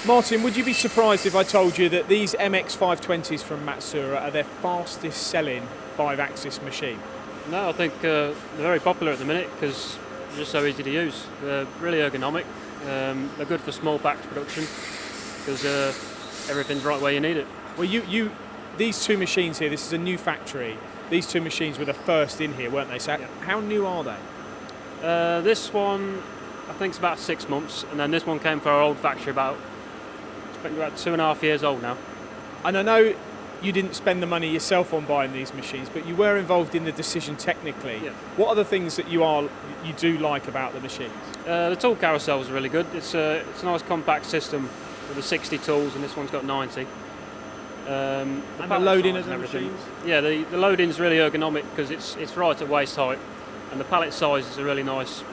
Martin, would you be surprised if I told you that these MX520s from Matsuura are their fastest selling 5-axis machine? No, I think they're very popular at the minute because they're just so easy to use. They're really ergonomic. They're good for small batch production because everything's right where you need it. Well, these two machines here, this is a new factory. These two machines were the first in here, weren't they? So yeah. How new are they? This one, I think it's about 6 months, and then this one came from our old factory about 2.5 years old now. And I know you didn't spend the money yourself on buying these machines, but you were involved in the decision technically. Yeah. What are the things that you do like about the machines? The tool carousel is really good. It's a nice compact system with the 60 tools, and this one's got 90. And the loading of the everything. machines? Yeah, the loading is really ergonomic because it's right at waist height, and the pallet size is a really nice.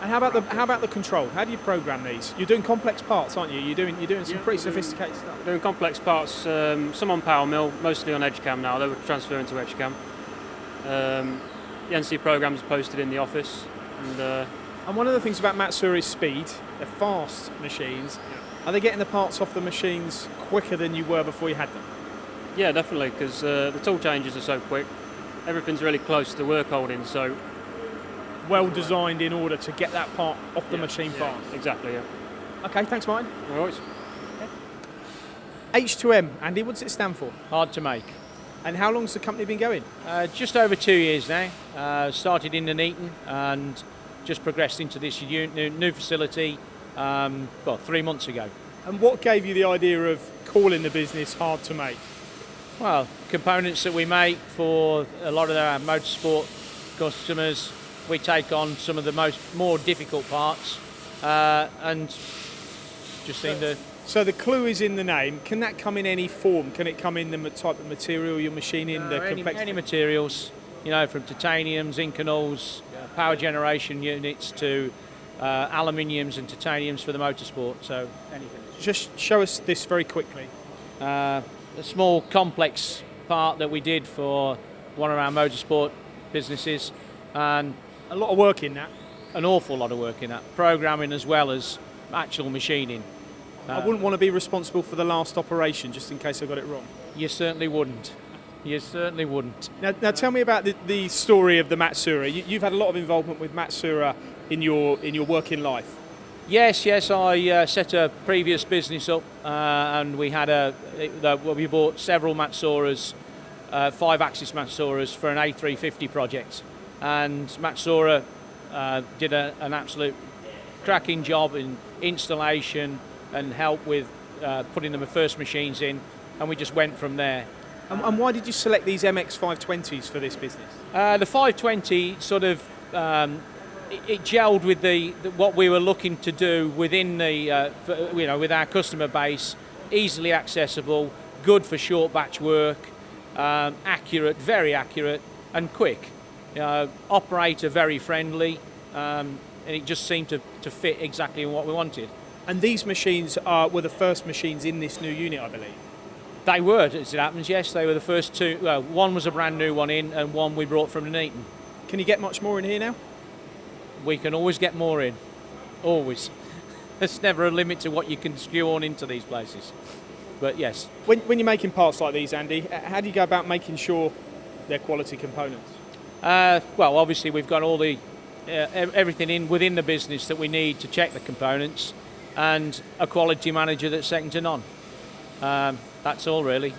And how about the control? How do you program these? You're doing complex parts, aren't you? You're doing some pretty sophisticated stuff. Doing complex parts, some on power mill, mostly on EdgeCam now. They were transferring to EdgeCam. The NC programs are posted in the office, and one of the things about Matsuura is speed. They're fast machines. Yeah. Are they getting the parts off the machines quicker than you were before you had them? Yeah, definitely, because the tool changes are so quick. Everything's really close to the work holding, so well designed in order to get that part off the machine fast. Exactly, yeah. Okay, thanks, Martin. All right. H2M, Andy, what does it stand for? Hard to make. And how long's the company been going? Just over 2 years now. Started in Nuneaton and just progressed into this new facility 3 months ago. And what gave you the idea of calling the business Hard to Make? Well, components that we make for a lot of our motorsport customers, we take on some of the more difficult parts and just seem to... So the clue is in the name. Can that come in any form? Can it come in the type of material you're machining? Any materials, from titaniums, Inconels, power generation units to aluminiums and titaniums for the motorsport, so anything. Just show us this very quickly. A small complex part that we did for one of our motorsport businesses, and a lot of work in that. An awful lot of work in that, programming as well as actual machining. I wouldn't want to be responsible for the last operation, just in case I got it wrong. You certainly wouldn't. You certainly wouldn't. Now tell me about the story of the Matsuura. You've had a lot of involvement with Matsuura in your working life. Yes. I set a previous business up, and we had we bought several Matsuuras, 5-axis Matsuuras for an A350 project, and Matsuura did an absolute cracking job in installation and help with putting the first machines in, and we just went from there. And why did you select these MX520s for this business? The 520 sort of it gelled with what we were looking to do within with our customer base. Easily accessible, good for short batch work, accurate, very accurate, and quick. Operator very friendly, and it just seemed to fit exactly what we wanted. And these machines were the first machines in this new unit, I believe. They were, as it happens, yes. They were the first two. Well, one was a brand new one in, and one we brought from Nuneaton. Can you get much more in here now? We can always get more in. Always. There's never a limit to what you can skew on into these places. But yes. When you're making parts like these, Andy, how do you go about making sure they're quality components? Well, obviously we've got all the everything within the business that we need to check the components, and a quality manager that's second to none. That's all really.